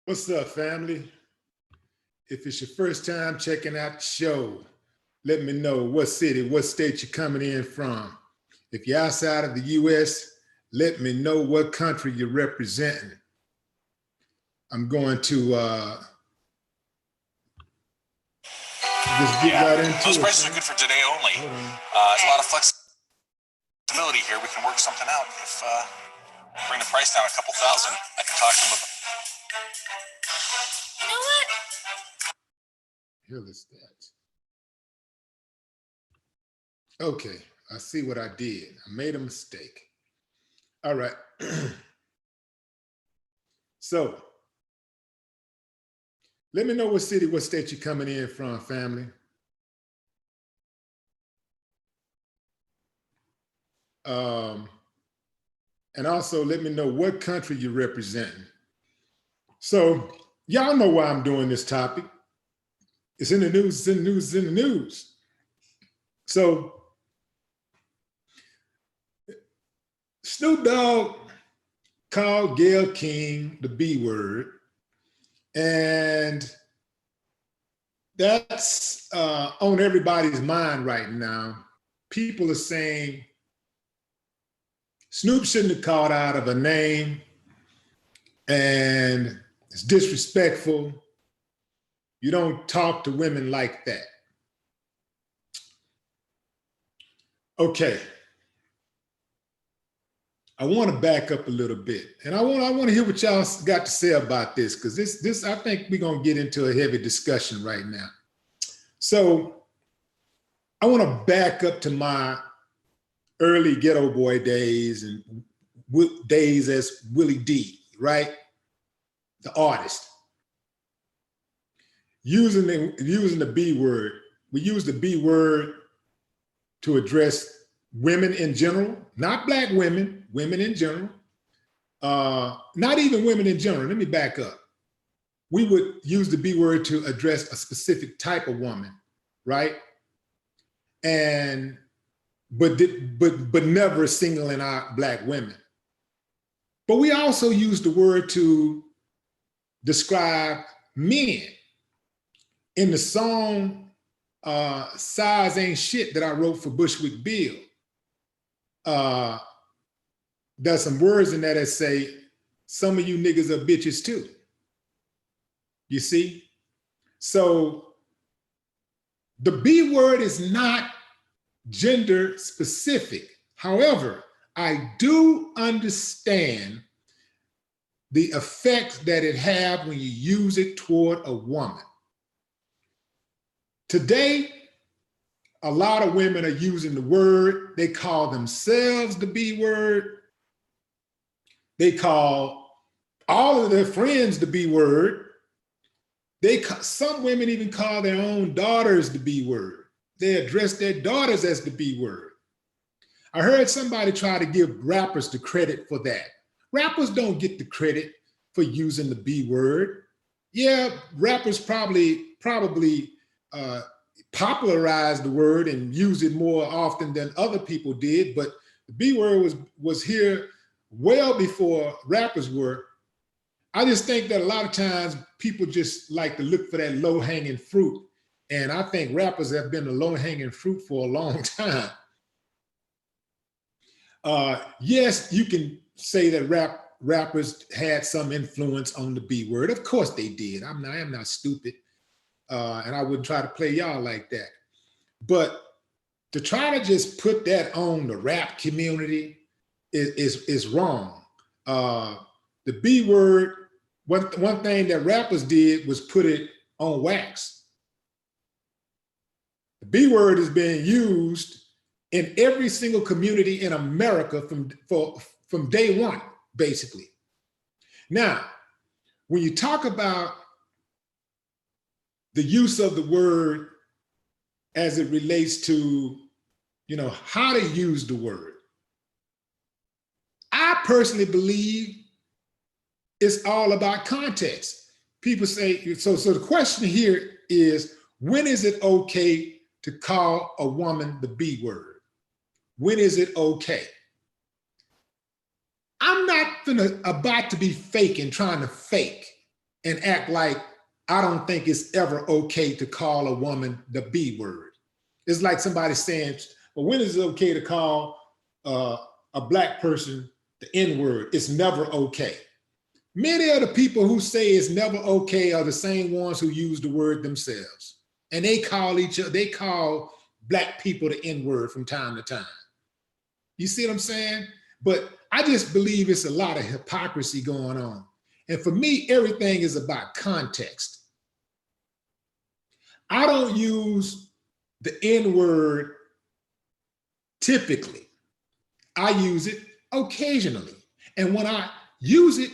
What's up, family? If it's your first time checking out the show, let me know what city, what state you're coming in from. If you're outside of the US, let me know what country you're representing. I'm going to just get right into those it. prices are good for today only. There's a lot of flexibility here. We can work something out. If bring the price down a couple thousand, I can talk to them about. You know what? Here is that. Okay, I see what I did. I made a mistake. All right. So, let me know what city, what state you're coming in from, family. And also let me know what country you're representing. So y'all know why I'm doing this topic. It's in the news, it's in the news, it's in the news. So Snoop Dogg called Gayle King the B word. And that's on everybody's mind right now. People are saying Snoop shouldn't have called out of a name, and it's disrespectful. You don't talk to women like that. Okay. I want to back up a little bit, and I want to hear what y'all got to say about this, because this I think we're gonna get into a heavy discussion right now. So I want to back up to my early Ghetto Boy days and days as Willie D, right? The artist. Using the B word. We use the B word to address women in general, not black women, women in general. Not even women in general. Let me back up. We would use the B word to address a specific type of woman, right? And but never singling out black women. But we also use the word to describe men. In the song Size Ain't Shit that I wrote for Bushwick Bill, there's some words in there that say, some of you niggas are bitches too. You see? So the B word is not gender specific. However, I do understand the effects that it have when you use it toward a woman. Today, a lot of women are using the word. They call themselves the B word. They call all of their friends the B word. Some women even call their own daughters the B word. They address their daughters as the B word. I heard somebody try to give rappers the credit for that. Rappers don't get the credit for using the B word. Yeah, rappers probably popularized the word and use it more often than other people did, but the B word was here well before rappers were. I just think that a lot of times people just like to look for that low-hanging fruit. And I think rappers have been the low-hanging fruit for a long time. Yes, you can say that rappers had some influence on the B word. Of course they did. I am not stupid. And I wouldn't try to play y'all like that. But to try to just put that on the rap community is wrong. The B word, one thing that rappers did was put it on wax. The B word is being used in every single community in America from day one, basically. Now, when you talk about the use of the word as it relates to, how to use the word, I personally believe it's all about context. People say, so the question here is, when is it okay to call a woman the B word? When is it okay? I'm not about to be fake and trying to fake and act like I don't think it's ever okay to call a woman the B word. It's like somebody saying, well, when is it okay to call a black person the N word? It's never okay. Many of the people who say it's never okay are the same ones who use the word themselves. And they call black people the N word from time to time. You see what I'm saying? But I just believe it's a lot of hypocrisy going on. And for me, everything is about context. I don't use the N word typically. I use it occasionally. And when I use it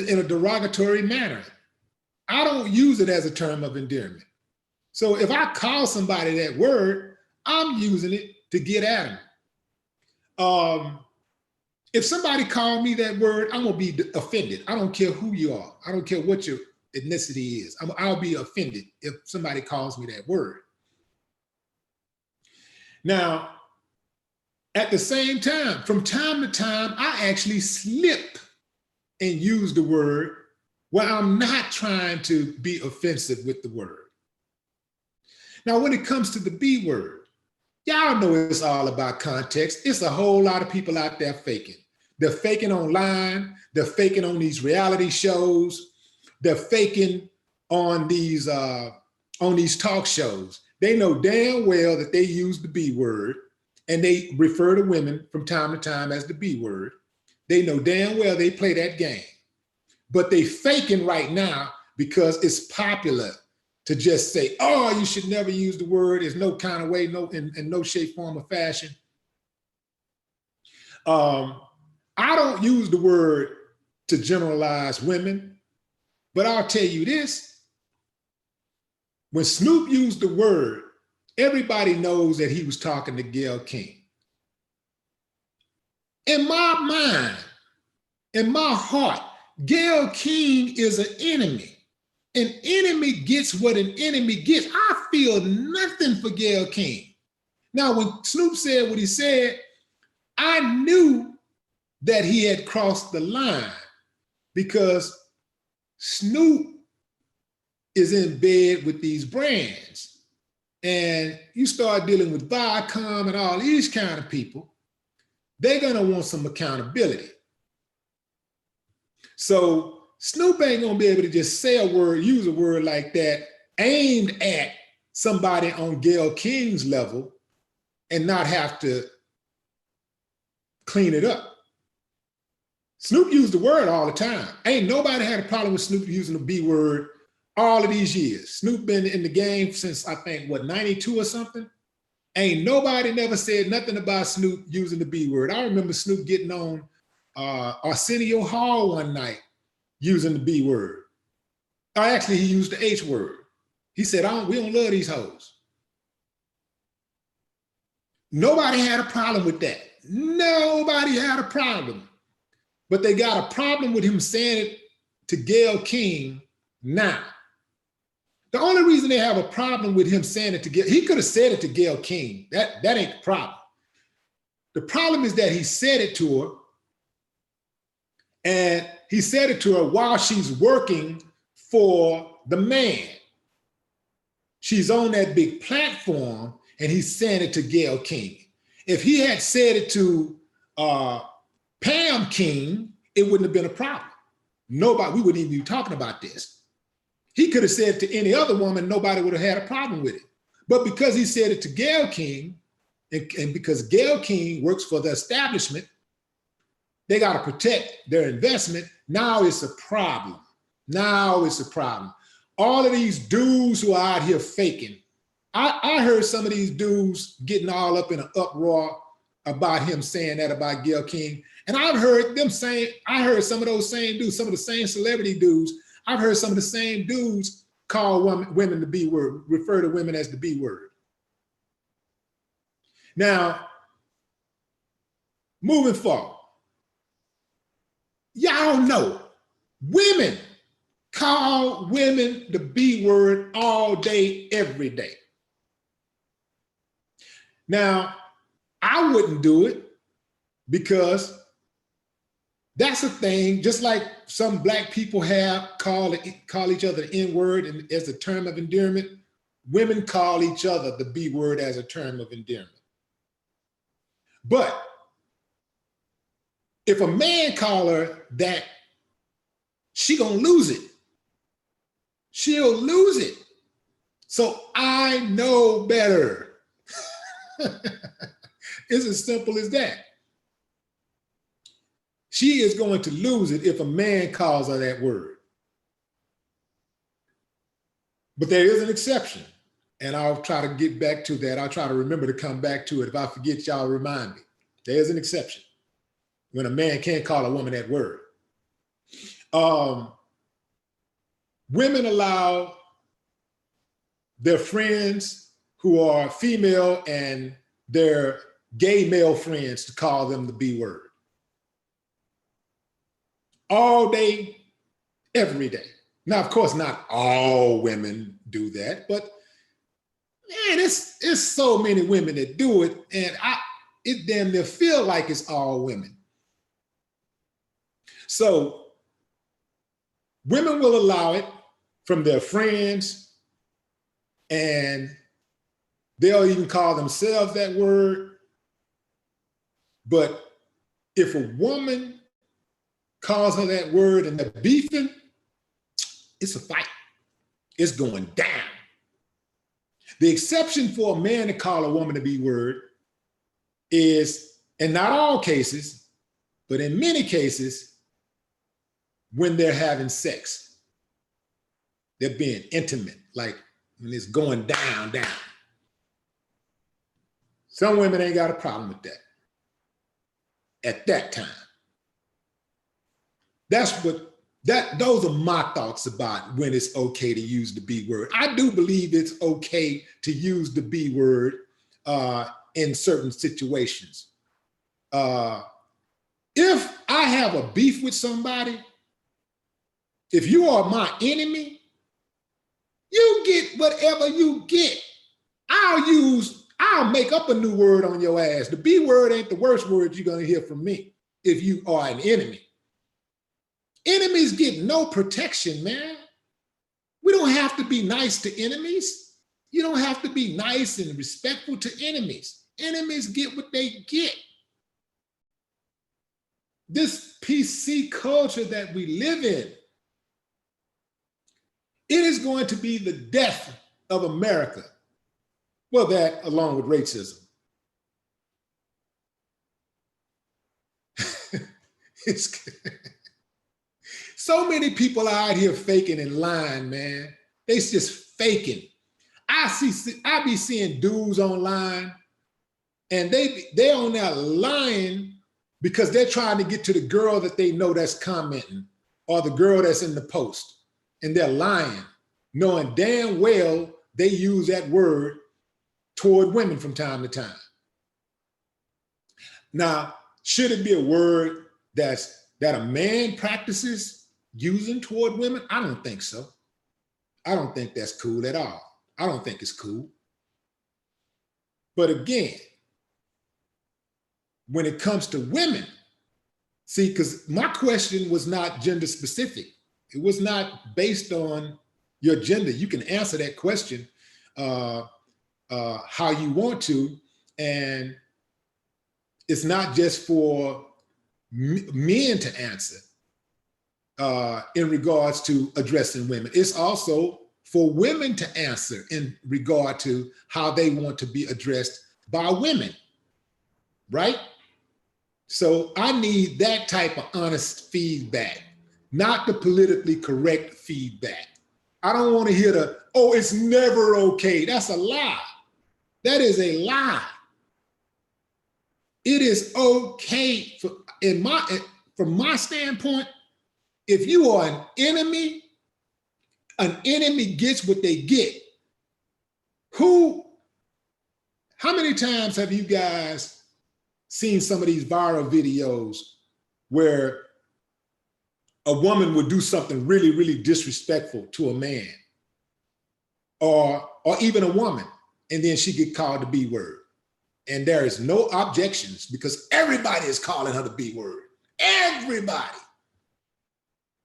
in a derogatory manner. I don't use it as a term of endearment. So if I call somebody that word, I'm using it to get at them. If somebody called me that word, I'm gonna be offended. I don't care who you are. I don't care what your ethnicity is. I'll be offended if somebody calls me that word. Now, at the same time, from time to time, I actually slip and use the word where I'm not trying to be offensive with the word. Now, when it comes to the B word, y'all know it's all about context. It's a whole lot of people out there faking. They're faking online. They're faking on these reality shows. They're faking on these talk shows. They know damn well that they use the B word and they refer to women from time to time as the B word. They know damn well they play that game. But they faking right now because it's popular to just say, oh, you should never use the word. There's no kind of way, in no shape, form, or fashion. I don't use the word to generalize women, but I'll tell you this. When Snoop used the word, everybody knows that he was talking to Gayle King. In my mind, in my heart, Gayle King is an enemy. An enemy gets what an enemy gets. I feel nothing for Gayle King. Now, when Snoop said what he said, I knew that he had crossed the line because Snoop is in bed with these brands. And you start dealing with Viacom and all these kind of people, they're gonna want some accountability. So Snoop ain't gonna be able to just say a word, use a word like that aimed at somebody on Gayle King's level and not have to clean it up. Snoop used the word all the time. Ain't nobody had a problem with Snoop using the B word all of these years. Snoop been in the game since I think, 92 or something? Ain't nobody never said nothing about Snoop using the B word. I remember Snoop getting on Arsenio Hall one night using the B word. Actually, he used the H word. He said, we don't love these hoes. Nobody had a problem with that. Nobody had a problem. But they got a problem with him saying it to Gayle King now. The only reason they have a problem with him saying it to Gayle, he could have said it to Gayle King. That ain't the problem. The problem is that he said it to her, and he said it to her while she's working for the man. She's on that big platform, and he's saying it to Gayle King. If he had said it to Pam King, it wouldn't have been a problem. Nobody, we wouldn't even be talking about this. He could have said it to any other woman, nobody would have had a problem with it. But because he said it to Gayle King, and because Gayle King works for the establishment, they got to protect their investment. Now it's a problem. Now it's a problem. All of these dudes who are out here faking. I heard some of these dudes getting all up in an uproar about him saying that about Gayle King. And I've heard them saying, I heard some of those same dudes, some of the same celebrity dudes, I've heard some of the same dudes call women the B word, refer to women as the B word. Now, moving forward, y'all know women call women the B word all day, every day. Now, I wouldn't do it because That's a thing, just like some black people have call each other the N-word and as a term of endearment, women call each other the B word as a term of endearment. But if a man call her that, she gonna lose it. She'll lose it. So I know better. It's as simple as that. She is going to lose it if a man calls her that word. But there is an exception. And I'll try to get back to that. I'll try to remember to come back to it. If I forget, y'all remind me. There's an exception when a man can't call a woman that word. Women allow their friends who are female and their gay male friends to call them the B word. All day, every day. Now, of course, not all women do that, but man, it's so many women that do it, and it damn near feel like it's all women. So women will allow it from their friends, and they'll even call themselves that word. But if a woman calls her that word and they're beefing, it's a fight. It's going down. The exception for a man to call a woman a B word is, in not all cases, but in many cases, when they're having sex. They're being intimate, like when it's going down. Some women ain't got a problem with that at that time. Those are my thoughts about when it's okay to use the B word. I do believe it's okay to use the B word in certain situations. If I have a beef with somebody, if you are my enemy, you get whatever you get. I'll make up a new word on your ass. The B word ain't the worst word you're gonna hear from me if you are an enemy. Enemies get no protection, man. We don't have to be nice to enemies. You don't have to be nice and respectful to enemies. Enemies get what they get. This PC culture that we live in, it is going to be the death of America. Well, that along with racism. It's so many people out here faking and lying, man. They just faking. I be seeing dudes online and they're on there lying because they're trying to get to the girl that they know that's commenting or the girl that's in the post. And they're lying, knowing damn well they use that word toward women from time to time. Now, should it be a word that a man practices using toward women? I don't think so. I don't think that's cool at all. I don't think it's cool. But again, when it comes to women, see, because my question was not gender specific. It was not based on your gender. You can answer that question how you want to, and it's not just for men to answer in regards to addressing women. It's also for women to answer in regard to how they want to be addressed by women, right? So I need that type of honest feedback, not the politically correct feedback. I don't want to hear oh, it's never okay. That's a lie. That is a lie. It is okay from my standpoint. If you are an enemy gets what they get. How many times have you guys seen some of these viral videos where a woman would do something really, really disrespectful to a man or even a woman, and then she get called the B word? And there is no objections because everybody is calling her the B word. Everybody.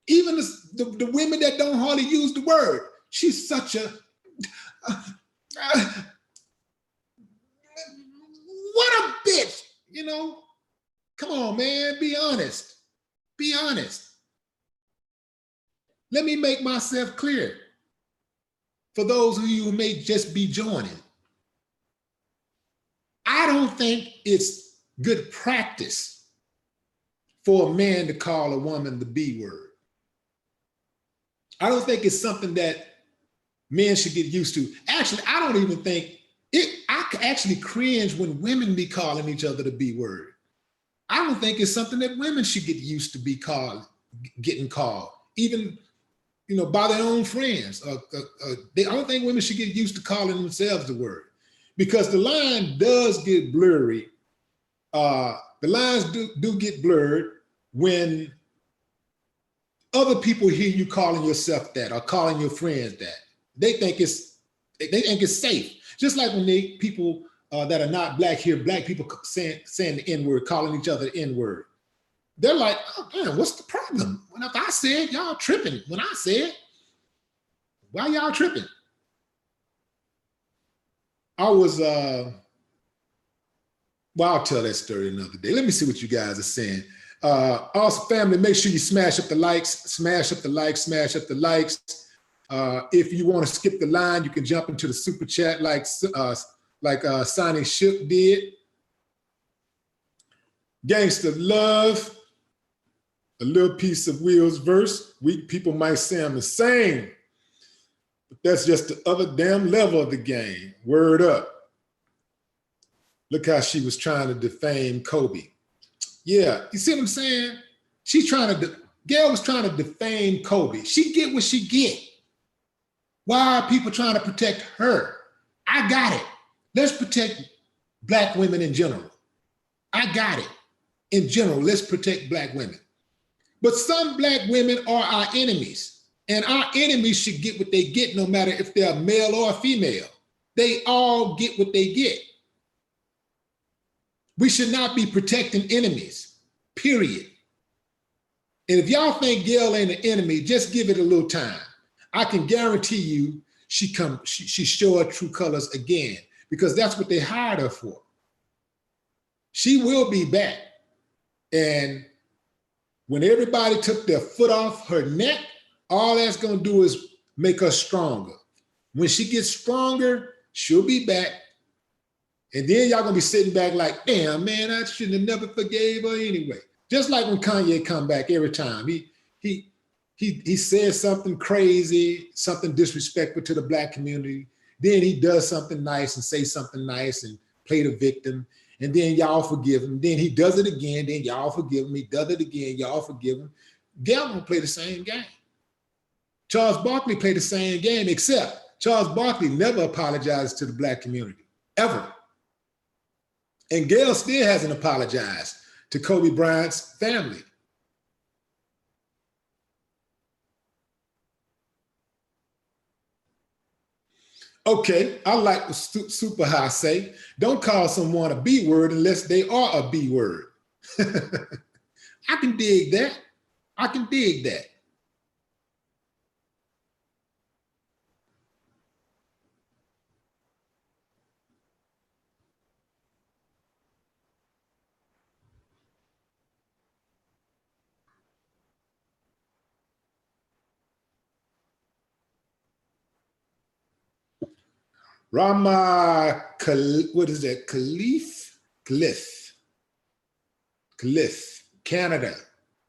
Even the women that don't hardly use the word. She's such a, what a bitch, you know? Come on, man, be honest. Be honest. Let me make myself clear for those of you who may just be joining. I don't think it's good practice for a man to call a woman the B word. I don't think it's something that men should get used to. Actually, I don't even think it, I actually cringe when women be calling each other the B word. I don't think it's something that women should get used to be called, getting called, even, you know, by their own friends. I don't think women should get used to calling themselves the word, because the line does get blurry. The lines do get blurred when other people hear you calling yourself that or calling your friends that. They think it's safe. Just like when people that are not black hear black people saying the N-word, calling each other the N-word. They're like, oh man, what's the problem? When if I said, y'all tripping. When I said, why y'all tripping? I was, well, I'll tell that story another day. Let me see what you guys are saying. Also, family, make sure you smash up the likes, smash up the likes, smash up the likes. If you want to skip the line, you can jump into the super chat like Sonny Shook did. Gangster love, a little piece of Will's verse. Weak people might say I'm the same, but that's just the other damn level of the game. Word up. Look how she was trying to defame Kobe. Yeah, you see what I'm saying? Gail was trying to defame Kobe. She get what she get. Why are people trying to protect her? I got it. Let's protect black women in general. I got it. In general, let's protect black women. But some black women are our enemies, and our enemies should get what they get no matter if they're male or female. They all get what they get. We should not be protecting enemies, period. And if y'all think Gail ain't an enemy, just give it a little time. I can guarantee you she show her true colors again, because that's what they hired her for. She will be back. And when everybody took their foot off her neck, all that's gonna do is make her stronger. When she gets stronger, she'll be back. And then y'all gonna be sitting back like, damn, man, I shouldn't have never forgave her anyway. Just like when Kanye come back every time. He says something crazy, something disrespectful to the black community. Then he does something nice and say something nice and play the victim. And then y'all forgive him. Then he does it again. Then y'all forgive him. He does it again. Y'all forgive him. Gail don't play the same game. Charles Barkley played the same game, except Charles Barkley never apologized to the black community, ever. And Gail still hasn't apologized to Kobe Bryant's family. Okay, I like what Super High say. Don't call someone a B word unless they are a B word. I can dig that. I can dig that. Rama, what is that? Cliff, Canada.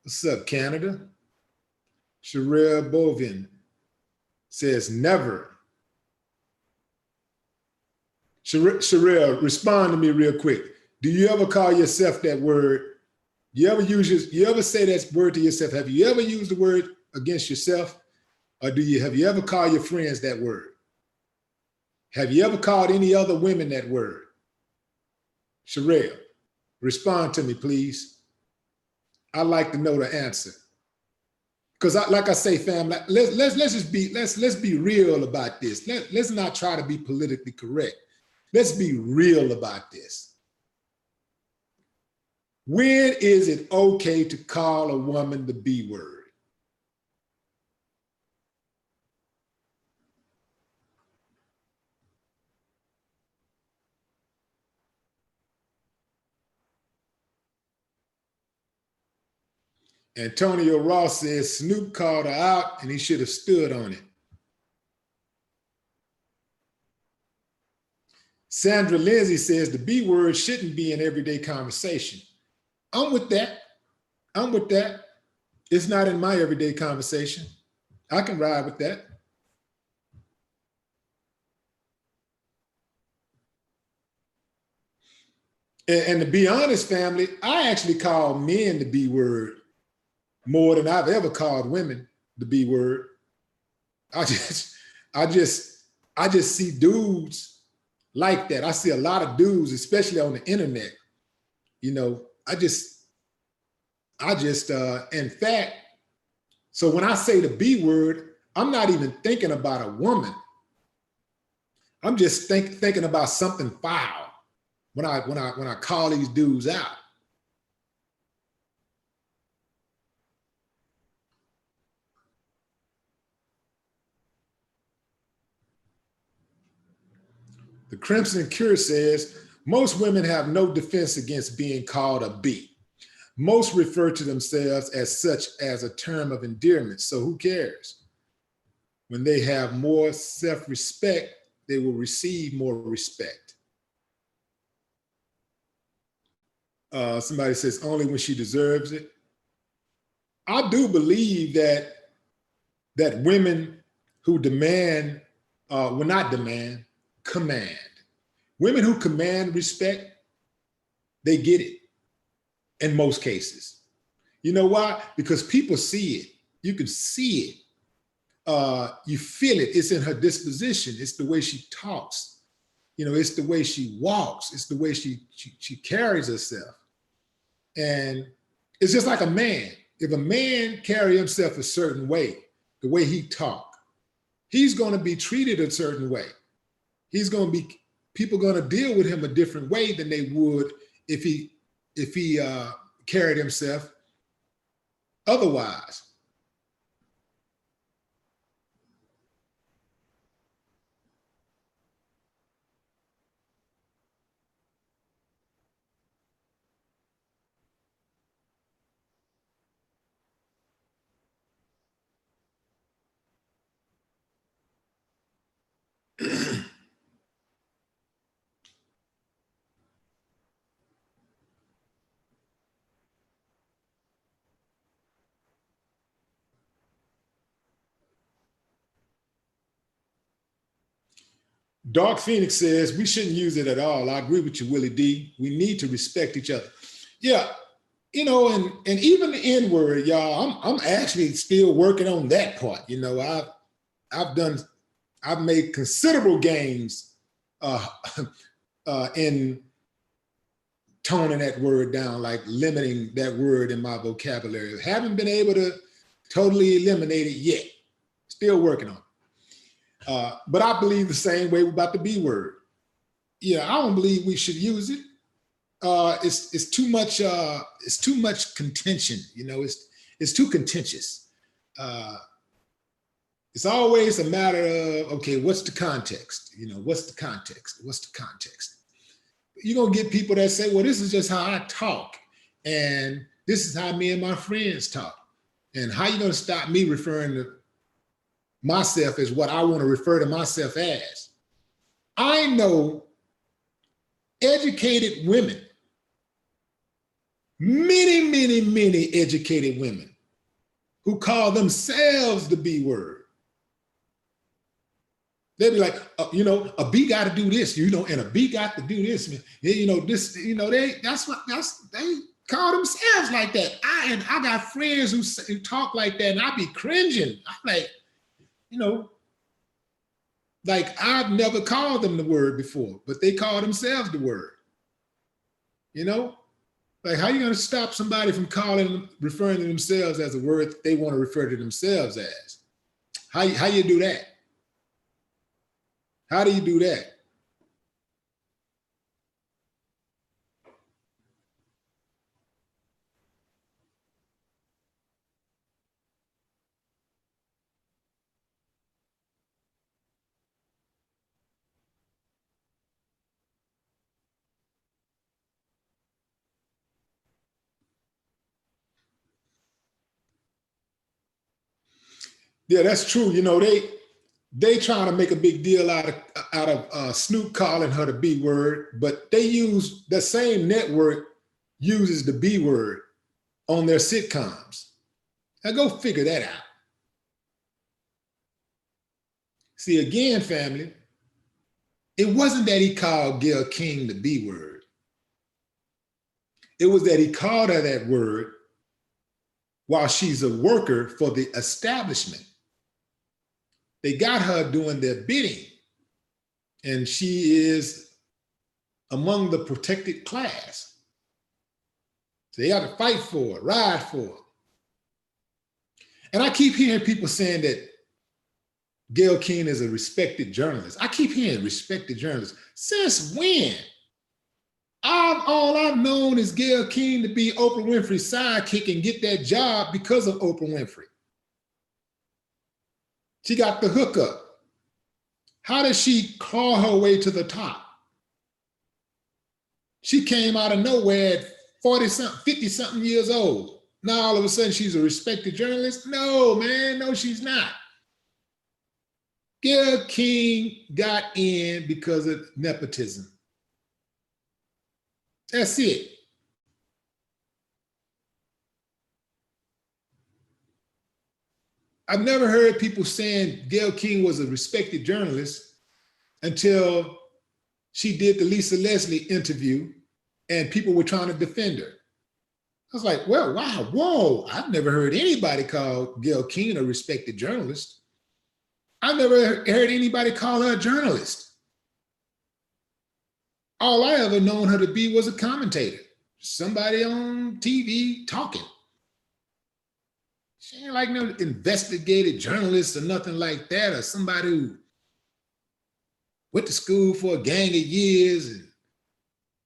What's up, Canada? Sherelle Bovin says never. Sherelle, respond to me real quick. Do you ever call yourself that word? You ever say that word to yourself? Have you ever used the word against yourself? Or have you ever called your friends that word? Have you ever called any other women that word? Sherelle, respond to me, please. I'd like to know the answer. Because like I say, fam, let's be real about this. Let's not try to be politically correct. Let's be real about this. When is it okay to call a woman the B word? Antonio Ross says Snoop called her out and he should have stood on it. Sandra Lindsay says the B word shouldn't be in everyday conversation. I'm with that. I'm with that. It's not in my everyday conversation. I can ride with that. And to be honest, family, I actually call men the B word more than I've ever called women the B word. I just see dudes like that. I see a lot of dudes, especially on the internet. You know, in fact, so when I say the B word, I'm not even thinking about a woman. I'm just thinking about something foul when I call these dudes out. The Crimson Cure says, most women have no defense against being called a B. Most refer to themselves as such as a term of endearment, so who cares? When they have more self-respect, they will receive more respect. Somebody says, only when she deserves it. I do believe that women who demand, well, not demand, command. Women who command respect, they get it in most cases. You know why? Because people see it. You can see it. You feel it. It's in her disposition. It's the way she talks. You know, it's the way she walks. It's the way she carries herself. And it's just like a man. If a man carry himself a certain way, the way he talk, he's going to be treated a certain way. People going to deal with him a different way than they would if he carried himself otherwise. Dark Phoenix says we shouldn't use it at all. I agree with you, Willie D. We need to respect each other. Yeah, you know, and even the N-word, y'all, I'm actually still working on that part. You know, I've made considerable gains in toning that word down, like limiting that word in my vocabulary. Haven't been able to totally eliminate it yet. Still working on it. But I believe the same way about the B word. Yeah, I don't believe we should use it. It's too much. It's too much contention. You know, it's too contentious. It's always a matter of, okay, what's the context? You know, what's the context? What's the context? You're gonna get people that say, well, this is just how I talk, and this is how me and my friends talk. And how you gonna stop me referring to myself as what I want to refer to myself as? I know educated women, many educated women who call themselves the B word. They'd be like, you know, a B got to do this, you know, and a B got to do this. You know, this, you know, they call themselves like that. I got friends who talk like that, and I be cringing. I'm like, you know, like I've never called them the word before, but they call themselves the word. You know, like how are you going to stop somebody from referring to themselves as a word that they want to refer to themselves as? How you do that? How do you do that? Yeah, that's true. You know, they trying to make a big deal out of Snoop calling her the B word, but they use the same network uses the B word on their sitcoms. Now go figure that out. See, again, family, it wasn't that he called Gayle King the B word. It was that he called her that word while she's a worker for the establishment. They got her doing their bidding, and she is among the protected class. So they got to fight for it, ride for it. And I keep hearing people saying that Gayle King is a respected journalist. I keep hearing respected journalist. Since when? All I've known is Gayle King to be Oprah Winfrey's sidekick and get that job because of Oprah Winfrey. She got the hookup. How did she claw her way to the top? She came out of nowhere at 40-something, 50-something years old. Now all of a sudden she's a respected journalist? No, man, no, she's not. Gayle King got in because of nepotism. That's it. I've never heard people saying Gayle King was a respected journalist until she did the Lisa Leslie interview and people were trying to defend her. I was like, well, wow, whoa, I've never heard anybody call Gayle King a respected journalist. I've never heard anybody call her a journalist. All I ever known her to be was a commentator, somebody on TV talking. She ain't like no investigative journalist or nothing like that, or somebody who went to school for a gang of years and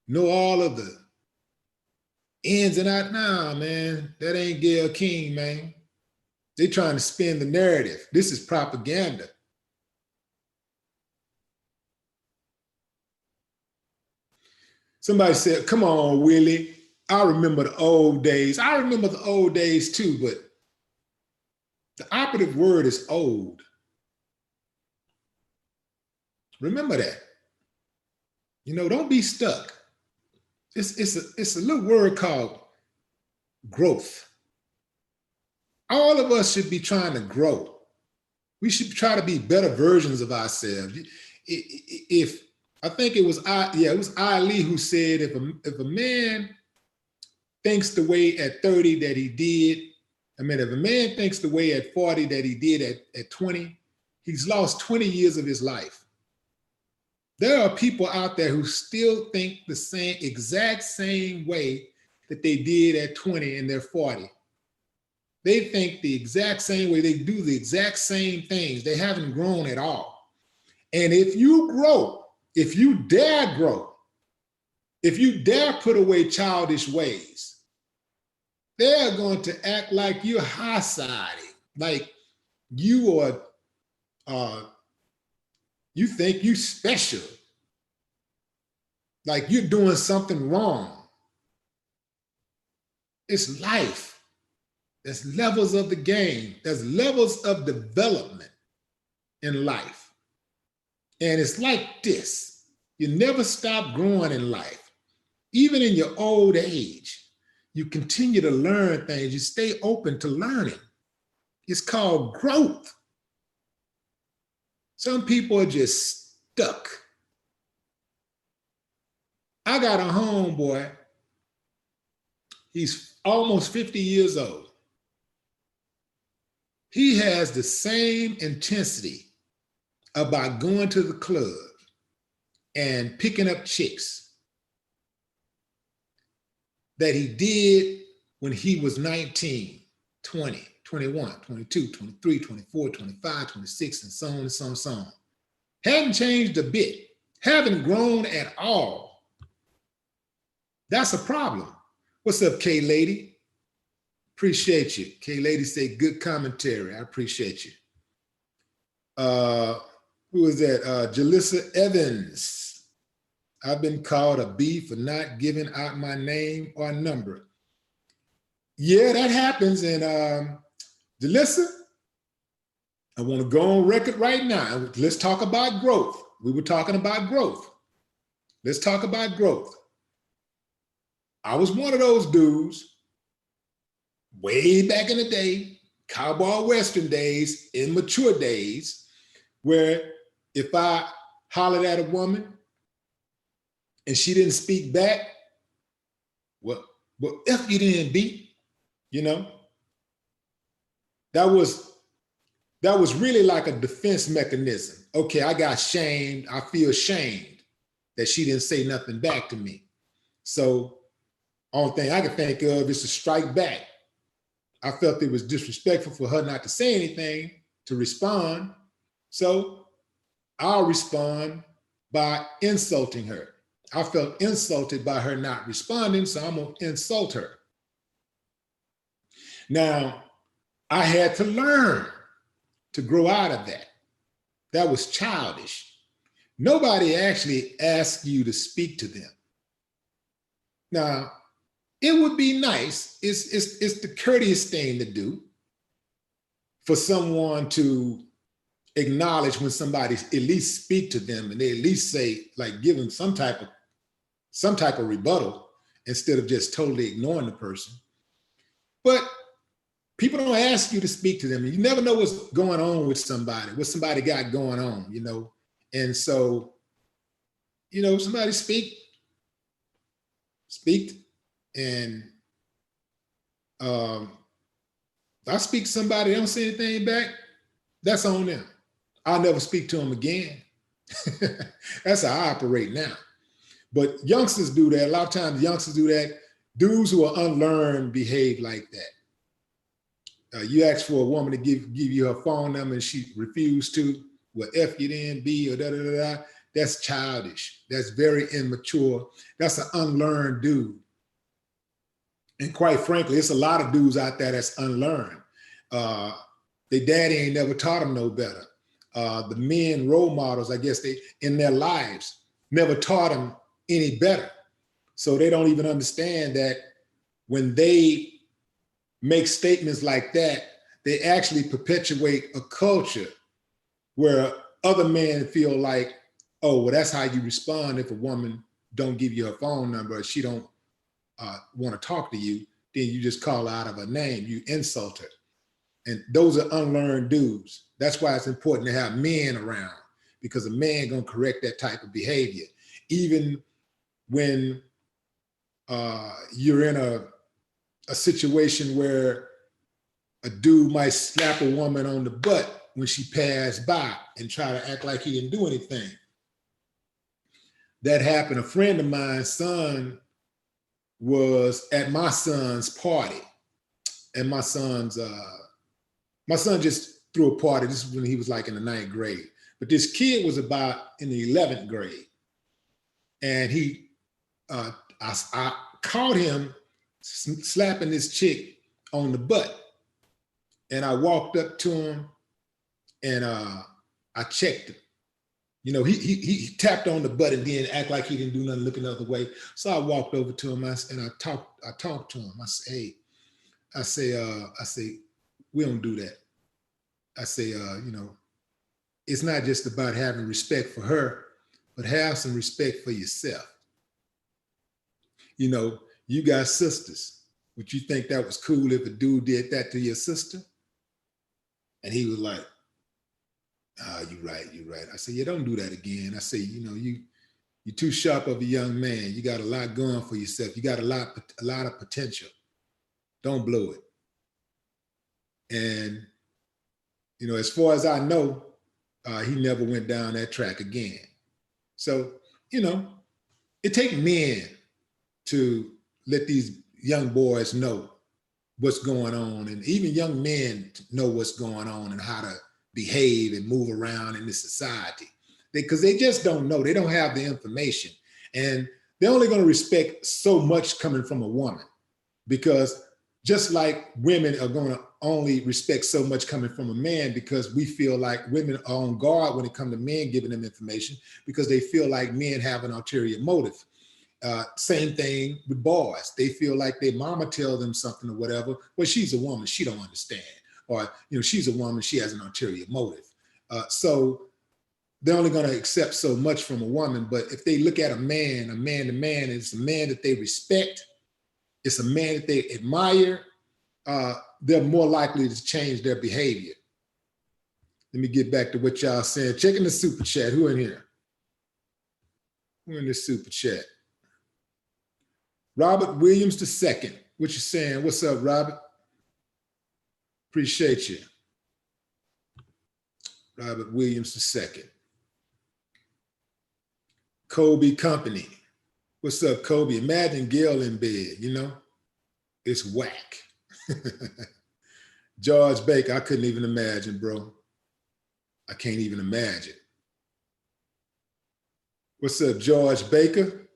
know all of the ins and outs. Nah, man, that ain't Gayle King, man. They trying to spin the narrative. This is propaganda. Somebody said, come on, Willie. I remember the old days. I remember the old days too, but the operative word is old. Remember that. You know, don't be stuck. It's a little word called growth. All of us should be trying to grow. We should try to be better versions of ourselves. If I think it was Ali who said, if a man thinks the way at 30 that he did, if a man thinks the way at 40 that he did at 20, he's lost 20 years of his life. There are people out there who still think the exact same way that they did at 20 and they're 40. They think the exact same way, they do the exact same things. They haven't grown at all. And if you grow, if you dare grow, if you dare put away childish ways, they're going to act like you're high-sided, like you are, you think you're special, like you're doing something wrong. It's life. There's levels of the game. There's levels of development in life. And it's like this. You never stop growing in life. Even in your old age, you continue to learn things. You stay open to learning. It's called growth. Some people are just stuck. I got a homeboy. He's almost 50 years old. He has the same intensity about going to the club and picking up chicks that he did when he was 19, 20, 21, 22, 23, 24, 25, 26, and so on and so on and so on. Haven't changed a bit, haven't grown at all. That's a problem. What's up, K-Lady? Appreciate you. K-Lady say good commentary. I appreciate you. Who is that? Jalissa Evans. I've been called a B for not giving out my name or number. Yeah, that happens. And Jalissa, I want to go on record right now. Let's talk about growth. We were talking about growth. Let's talk about growth. I was one of those dudes way back in the day, cowboy western days, immature days, where if I hollered at a woman and she didn't speak back, well, if you didn't beat, you know, that was really like a defense mechanism. Okay, I got shamed. I feel shamed that she didn't say nothing back to me. So only thing I can think of is to strike back. I felt it was disrespectful for her not to say anything, to respond. So I'll respond by insulting her. I felt insulted by her not responding, so I'm gonna insult her. Now, I had to learn to grow out of that. That was childish. Nobody actually asked you to speak to them. Now, it would be nice, it's the courteous thing to do for someone to acknowledge when somebody at least speak to them and they at least say, like, give them some type of rebuttal instead of just totally ignoring the person. But people don't ask you to speak to them. You never know what's going on with somebody, what somebody got going on, you know? And so, you know, somebody speak, and if I speak to somebody, they don't say anything back, that's on them. I'll never speak to them again. That's how I operate now. But youngsters do that. A lot of times youngsters do that. Dudes who are unlearned behave like that. You ask for a woman to give you her phone number and she refused to, well, F you then, B, or da-da-da-da. That's childish. That's very immature. That's an unlearned dude. And quite frankly, it's a lot of dudes out there that's unlearned. Their daddy ain't never taught them no better. The men role models, I guess, they in their lives never taught them any better. So they don't even understand that when they make statements like that, they actually perpetuate a culture where other men feel like, oh, well, that's how you respond if a woman don't give you her phone number, or she don't want to talk to you, then you just call her out of her name, you insult her. And those are unlearned dudes. That's why it's important to have men around, because a man gonna correct that type of behavior. Even when you're in a situation where a dude might slap a woman on the butt when she passed by and try to act like he didn't do anything. That happened. A friend of mine's son was at my son's party, and my son just threw a party. This is when he was like in the 9th grade, but this kid was about in the 11th grade, and I caught him slapping this chick on the butt, and I walked up to him and I checked him. You know, he tapped on the butt and then act like he didn't do nothing, looking the other way. So I walked over to him and I talked to him. I said, hey, I say, we don't do that. I say, you know, it's not just about having respect for her, but have some respect for yourself. You know, you got sisters. Would you think that was cool if a dude did that to your sister? And he was like, you're right. I said, yeah, don't do that again. I say, you know, you're too sharp of a young man. You got a lot going for yourself. You got a lot of potential. Don't blow it. And, you know, as far as I know, he never went down that track again. So, you know, it takes men to let these young boys know what's going on, and even young men know what's going on and how to behave and move around in this society, because they just don't know. They don't have the information, and they're only going to respect so much coming from a woman, because just like women are going to only respect so much coming from a man, because we feel like women are on guard when it comes to men giving them information, because they feel like men have an ulterior motive. Same thing with boys. They feel like their mama tell them something or whatever. Well, she's a woman, she don't understand. or, she's a woman, she has an ulterior motive. So they're only going to accept so much from a woman. But if they look at a man to man, it's a man that they respect, it's a man that they admire, they're more likely to change their behavior. Let me get back to what y'all saying. Checking the super chat. Who in here? Who in this super chat? Robert Williams II. What you saying? What's up, Robert? Appreciate you. Robert Williams II. Kobe Company. What's up, Kobe? Imagine Gail in bed, It's whack. George Baker, I couldn't even imagine, bro. I can't even imagine. What's up, George Baker?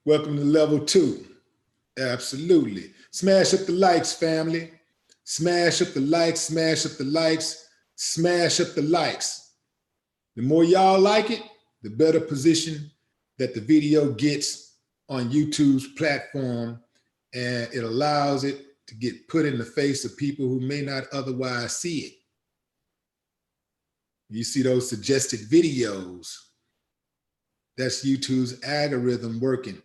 Welcome to level 2. Absolutely. Smash up the likes, family. Smash up the likes, smash up the likes, smash up the likes. The more y'all like it, the better position that the video gets on YouTube's platform, and it allows it to get put in the face of people who may not otherwise see it. You see those suggested videos, that's YouTube's algorithm working.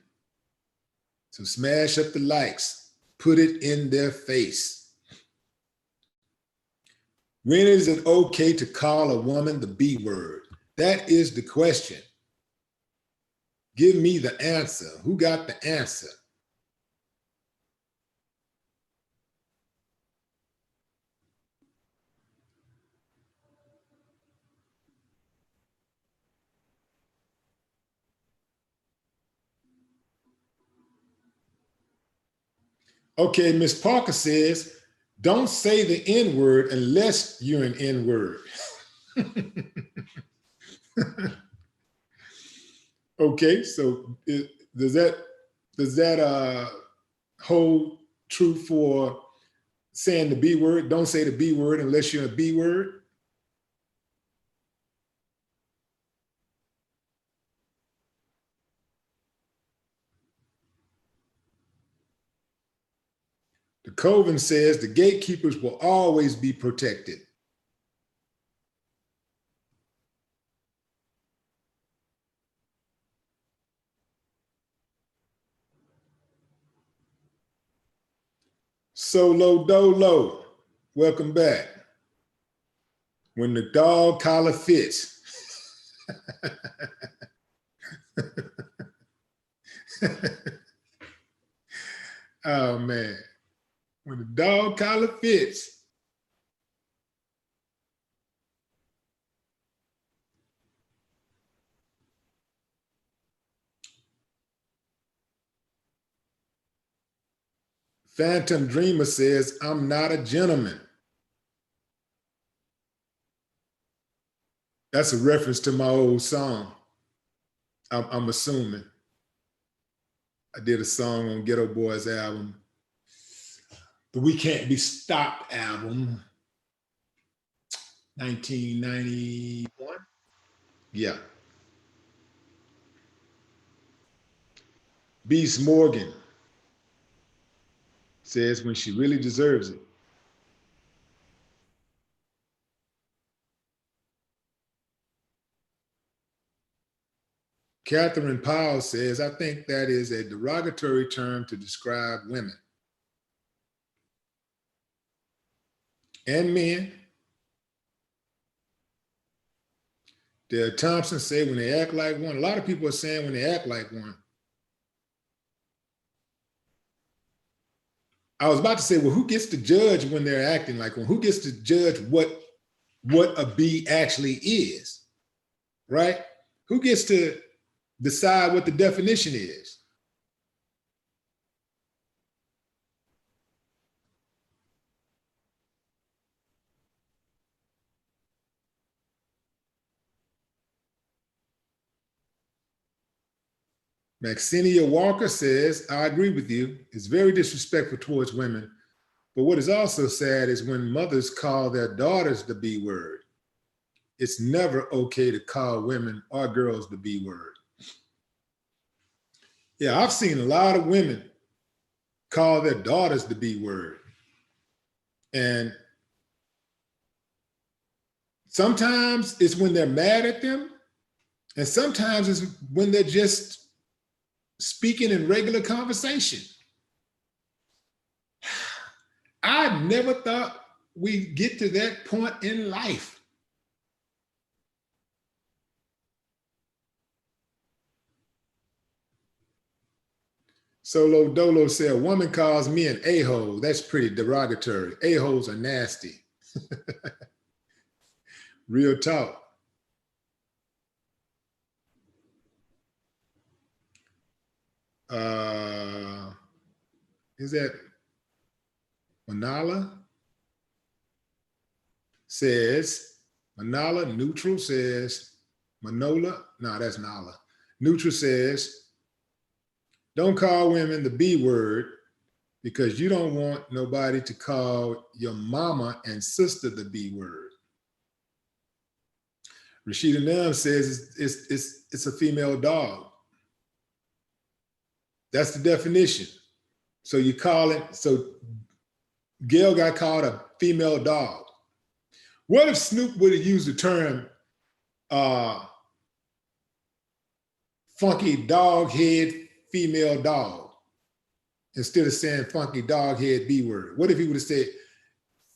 So smash up the likes, put it in their face. When is it okay to call a woman the B word? That is the question. Give me the answer. Who got the answer? Okay, Miss Parker says, don't say the N word unless you're an N word. Okay, so does that hold true for saying the B word? Don't say the B word unless you're a B word. The Coven says the gatekeepers will always be protected. Solo Dolo, welcome back. When the dog collar fits. Oh man, when the dog collar fits. Phantom Dreamer says, I'm not a gentleman. That's a reference to my old song. I'm assuming. I did a song on Ghetto Boys album, the We Can't Be Stopped album, 1991. Yeah. Beast Morgan says when she really deserves it. Catherine Powell says, I think that is a derogatory term to describe women and men. Dale Thompson said when they act like one. A lot of people are saying when they act like one. I was about to say, well, who gets to judge when they're acting like one? Who gets to judge what a B actually is, right? Who gets to decide what the definition is? Maxinia Walker says, I agree with you. It's very disrespectful towards women. But what is also sad is when mothers call their daughters the B word. It's never okay to call women or girls the B word. Yeah, I've seen a lot of women call their daughters the B word. And sometimes it's when they're mad at them, and sometimes it's when they're just speaking in regular conversation. I never thought we'd get to that point in life. Solo Dolo said, a woman calls me an a-hole. That's pretty derogatory. A-holes are nasty. Real talk. Is that Manala? Says, Manala, neutral says, Manola, no, that's Nala. Neutral says, don't call women the B word because you don't want nobody to call your mama and sister the B word. Rashida Nam says it's a female dog. That's the definition. So you call it, so Gail got called a female dog. What if Snoop would have used the term funky dog head female dog instead of saying funky dog head B word? What if he would have said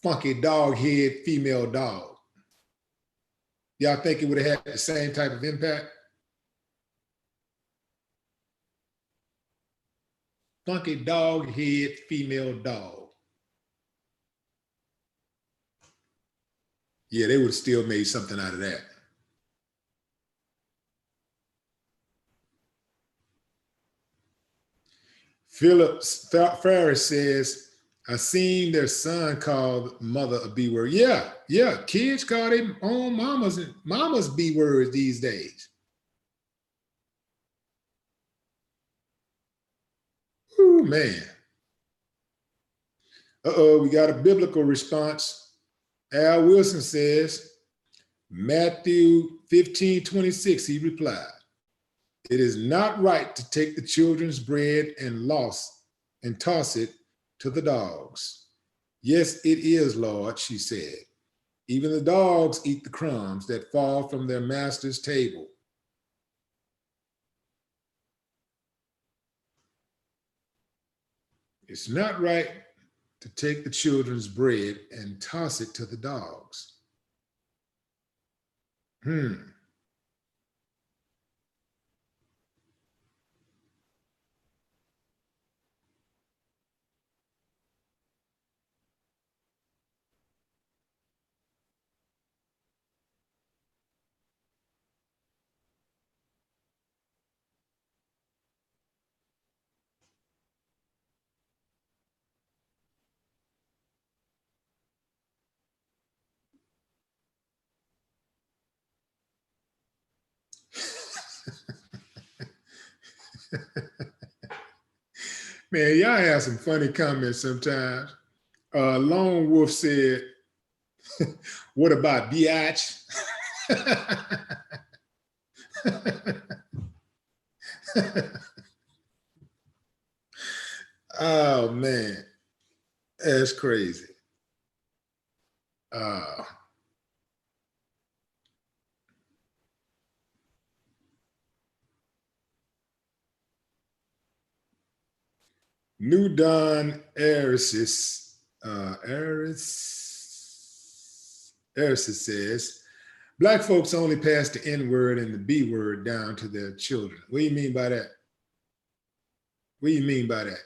funky dog head female dog? Y'all think it would have had the same type of impact? Funky dog head female dog. Yeah, they would have still made something out of that. Philip Ferris says, I seen their son call mother a B word. Yeah, kids call their own mamas B words these days. Ooh, man. Uh-oh, we got a biblical response. Al Wilson says, Matthew 15:26, he replied, it is not right to take the children's bread and toss it to the dogs. Yes, it is, Lord, she said. Even the dogs eat the crumbs that fall from their master's table. It's not right to take the children's bread and toss it to the dogs. Man, y'all have some funny comments sometimes. Lone Wolf said, what about biatch? Oh, man, that's crazy. New Don Arisis says, Black folks only pass the N word and the B word down to their children. What do you mean by that? What do you mean by that?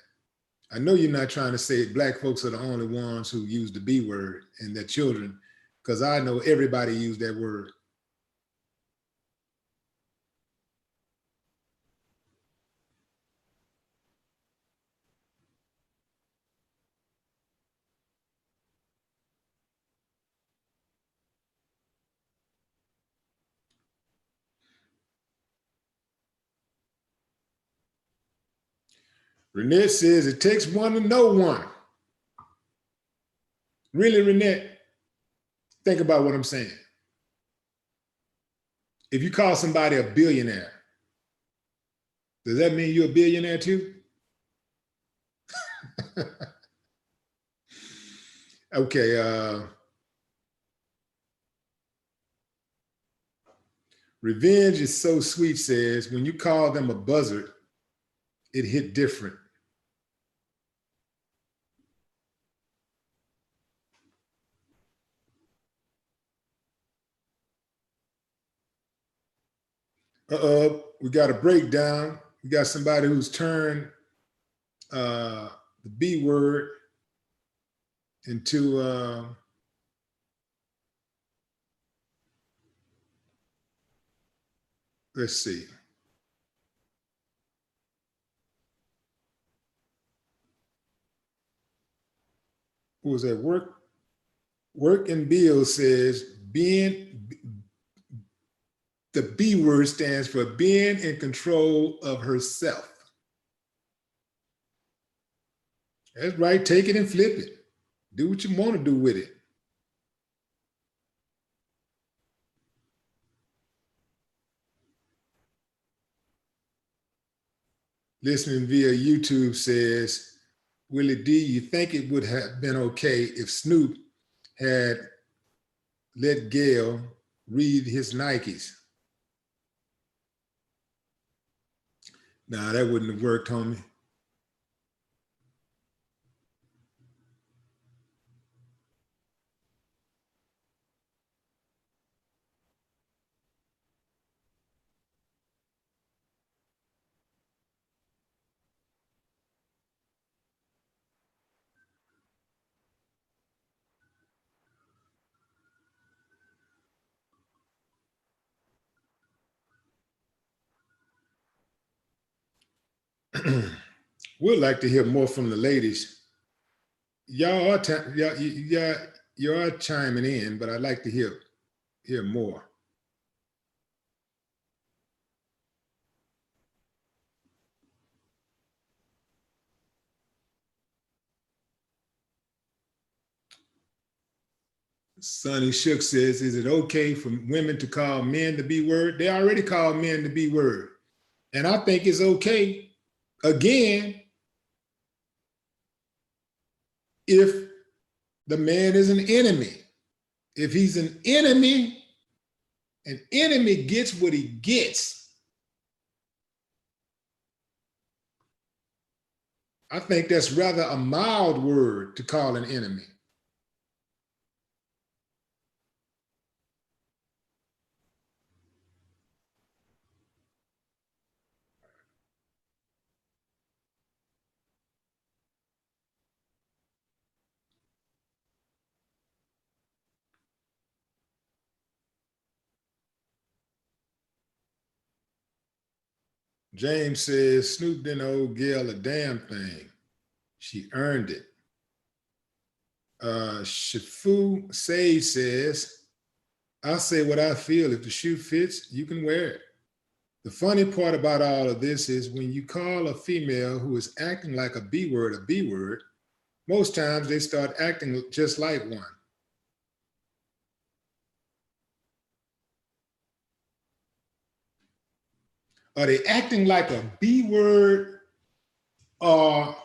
I know you're not trying to say Black folks are the only ones who use the B word and their children, because I know everybody used that word. Renette says, it takes one to know one. Really, Renette? Think about what I'm saying. If you call somebody a billionaire, does that mean you're a billionaire too? Okay. Revenge is so sweet says, when you call them a buzzard, it hit different. We got a breakdown. We got somebody who's turned the B word into let's see. Who was that? Work and Bill says being, the B word stands for being in control of herself. That's right. Take it and flip it. Do what you want to do with it. Listening via YouTube says, Willie D, you think it would have been okay if Snoop had let Gail read his Nikes? Nah, that wouldn't have worked, homie. We'd like to hear more from the ladies. Y'all are chiming in, but I'd like to hear more. Sonny Shook says, is it okay for women to call men the B word? They already call men the B word. And I think it's okay, again, if the man is an enemy. If he's an enemy gets what he gets. I think that's rather a mild word to call an enemy. James says, Snoop didn't owe Gail a damn thing. She earned it. Shifu Sage says, I say what I feel. If the shoe fits, you can wear it. The funny part about all of this is when you call a female who is acting like a B word, most times they start acting just like one. Are they acting like a B word, or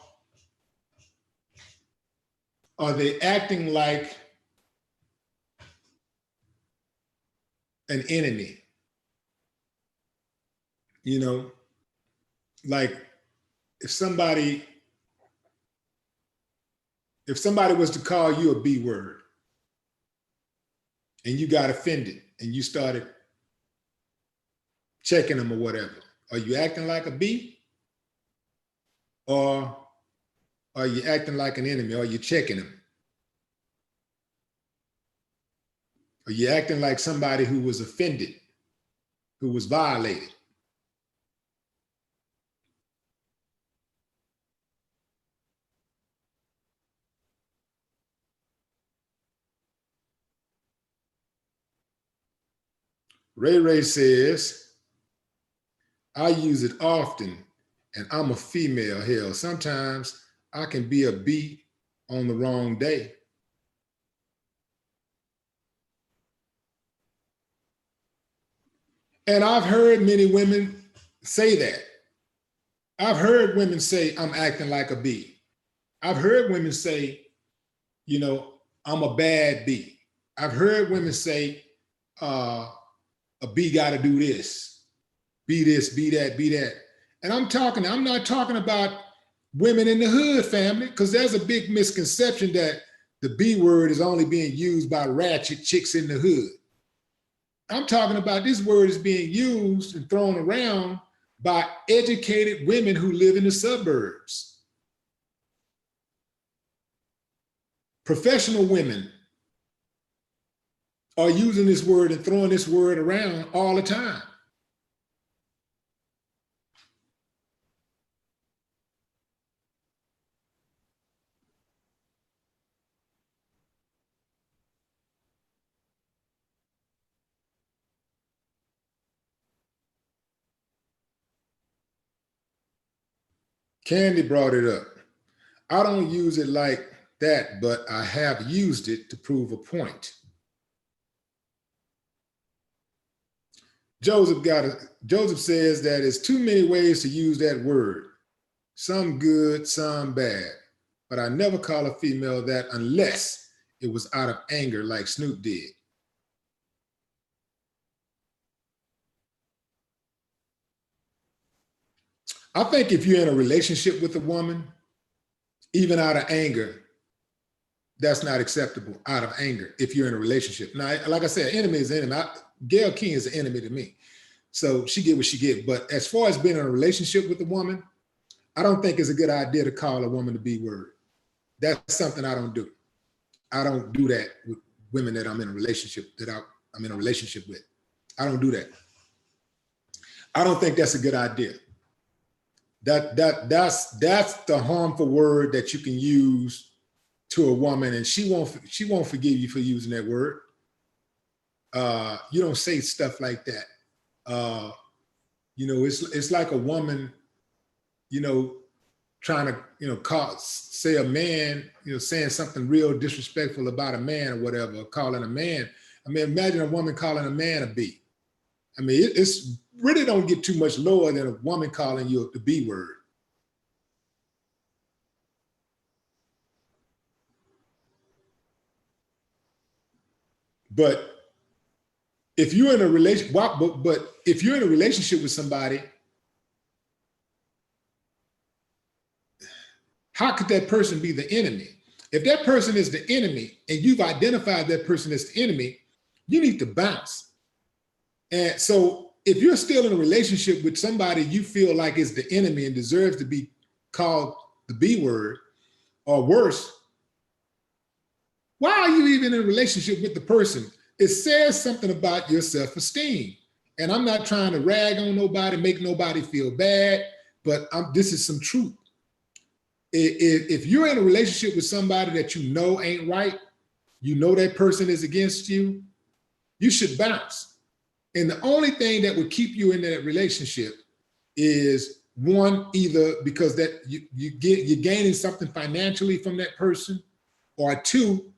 are they acting like an enemy? You know, like if somebody was to call you a B word and you got offended and you started checking them or whatever, are you acting like a B, or are you acting like an enemy? Are you checking them? Are you acting like somebody who was offended, who was violated? Ray Ray says, I use it often and I'm a female. Hell, sometimes I can be a B on the wrong day. And I've heard many women say that. I've heard women say, I'm acting like a B. I've heard women say, you know, I'm a bad B. I've heard women say, a B got to do this, be this, be that, be that. And I'm not talking about women in the hood, family, because there's a big misconception that the B word is only being used by ratchet chicks in the hood. I'm talking about this word is being used and thrown around by educated women who live in the suburbs. Professional women are using this word and throwing this word around all the time. Candy brought it up. I don't use it like that, but I have used it to prove a point. Joseph says that there's too many ways to use that word. Some good, some bad. But I never call a female that unless it was out of anger like Snoop did. I think if you're in a relationship with a woman, even out of anger, that's not acceptable out of anger if you're in a relationship. Now, like I said, enemy is enemy. Gail King is an enemy to me. So she get what she get. But as far as being in a relationship with a woman, I don't think it's a good idea to call a woman the B word. That's something I don't do. I don't do that with women that I'm in a relationship, I'm in a relationship with. I don't do that. I don't think that's a good idea. That's the harmful word that you can use to a woman, and she won't forgive you for using that word. You don't say stuff like that. You know, it's like a woman, you know, trying to, say a man, saying something real disrespectful about a man or whatever, calling a man. I mean, imagine a woman calling a man a B. I mean, it's really don't get too much lower than a woman calling you the B word. But if you're in a relation, but if you're in a relationship with somebody, how could that person be the enemy? If that person is the enemy and you've identified that person as the enemy, you need to bounce. And so if you're still in a relationship with somebody you feel like is the enemy and deserves to be called the B word or worse, why are you even in a relationship with the person? It says something about your self-esteem. And I'm not trying to rag on nobody, make nobody feel bad, but this is some truth. If you're in a relationship with somebody that you know ain't right, you know that person is against you, you should bounce. And the only thing that would keep you in that relationship is one, either because that you're gaining something financially from that person, or two,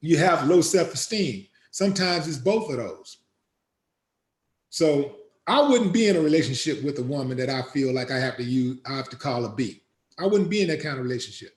you have low self-esteem. Sometimes it's both of those. So I wouldn't be in a relationship with a woman that I feel like I have to call a B. I wouldn't be in that kind of relationship.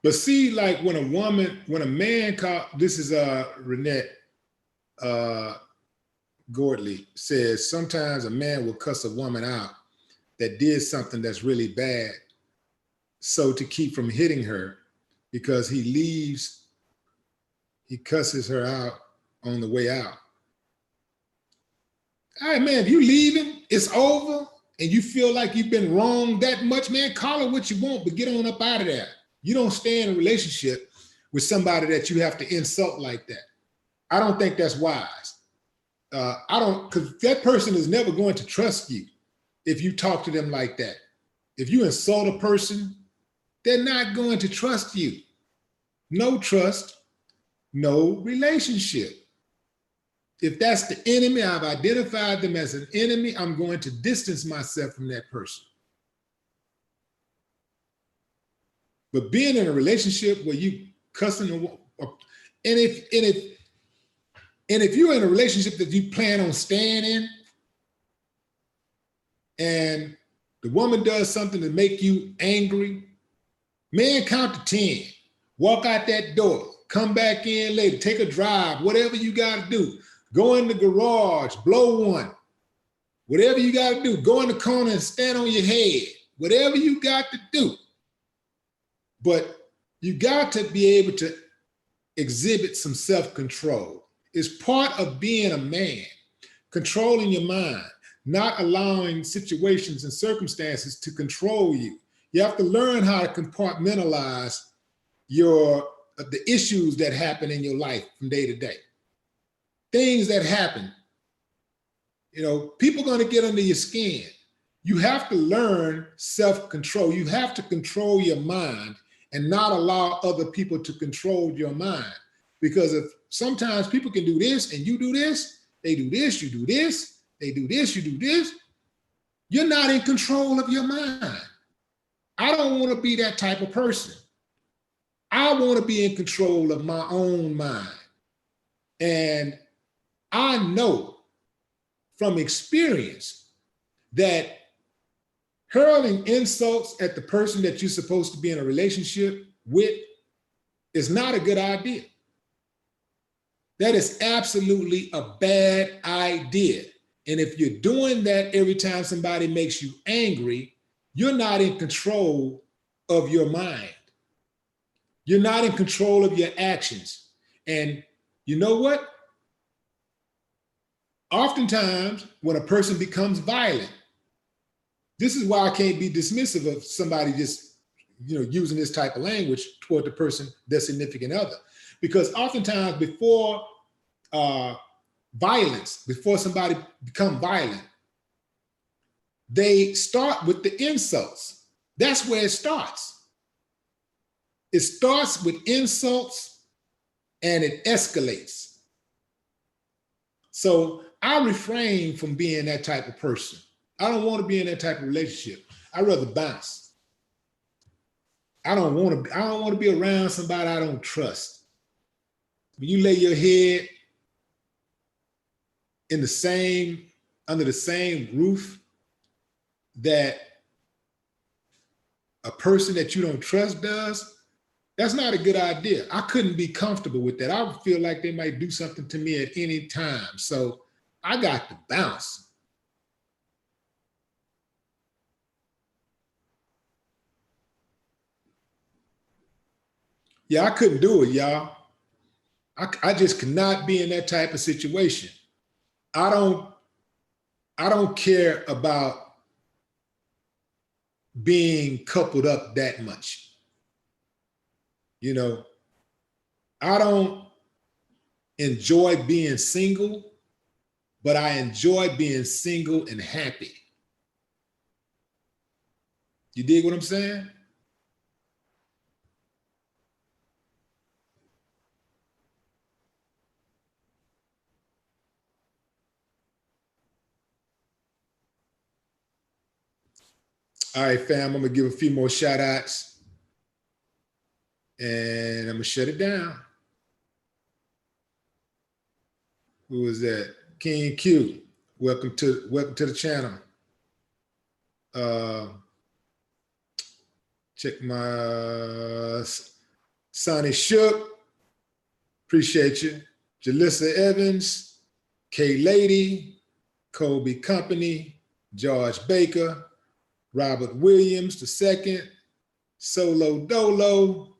But see, like when a man this is Renette Gordley says, sometimes a man will cuss a woman out that did something that's really bad, so to keep from hitting her, because he cusses her out on the way out. All right, man, if you leaving, it's over, and you feel like you've been wrong that much, man, call it what you want, but get on up out of there. You don't stay in a relationship with somebody that you have to insult like that. I don't think that's wise. Because that person is never going to trust you if you talk to them like that. If you insult a person, they're not going to trust you. No trust, no relationship. If that's the enemy, I've identified them as an enemy, I'm going to distance myself from that person. But being in a relationship where you cussing, and if you're in a relationship that you plan on staying in, and the woman does something to make you angry, man, count to 10, walk out that door, come back in later, take a drive, whatever you got to do. Go in the garage, blow one. Whatever you got to do, go in the corner and stand on your head. Whatever you got to do. But you got to be able to exhibit some self-control. It's part of being a man, controlling your mind, not allowing situations and circumstances to control you. You have to learn how to compartmentalize the issues that happen in your life from day to day. Things that happen, people are going to get under your skin. You have to learn self-control. You have to control your mind and not allow other people to control your mind. Because if sometimes people can do this and you do this, they do this, you do this, they do this, you do this, you're not in control of your mind. I don't want to be that type of person. I want to be in control of my own mind. And I know from experience that hurling insults at the person that you're supposed to be in a relationship with is not a good idea. That is absolutely a bad idea. And if you're doing that every time somebody makes you angry, you're not in control of your mind. You're not in control of your actions. And you know what? Oftentimes, when a person becomes violent, this is why I can't be dismissive of somebody just, using this type of language toward the person, their significant other. Because oftentimes before somebody become violent, they start with the insults. That's where it starts. It starts with insults and it escalates. So I refrain from being that type of person. I don't want to be in that type of relationship. I'd rather bounce. I don't want to be around somebody I don't trust. When you lay your head under the same roof that a person that you don't trust does, that's not a good idea. I couldn't be comfortable with that. I would feel like they might do something to me at any time. So I got to bounce. Yeah, I couldn't do it, y'all. I just could not be in that type of situation. I don't care about being coupled up that much. I don't enjoy being single, but I enjoy being single and happy. You dig what I'm saying? All right, fam, I'm gonna give a few more shout outs and I'm gonna shut it down. Who is that? King Q. Welcome to the channel. Check my Sonny Shook. Appreciate you. Jalissa Evans, K Lady, Kobe Company, George Baker, Robert Williams II, Solo Dolo.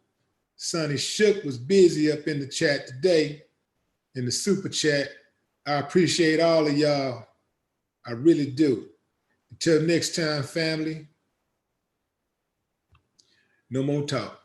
Sonny Shook was busy up in the chat today, in the super chat. I appreciate all of y'all. I really do. Until next time, family, no more talk.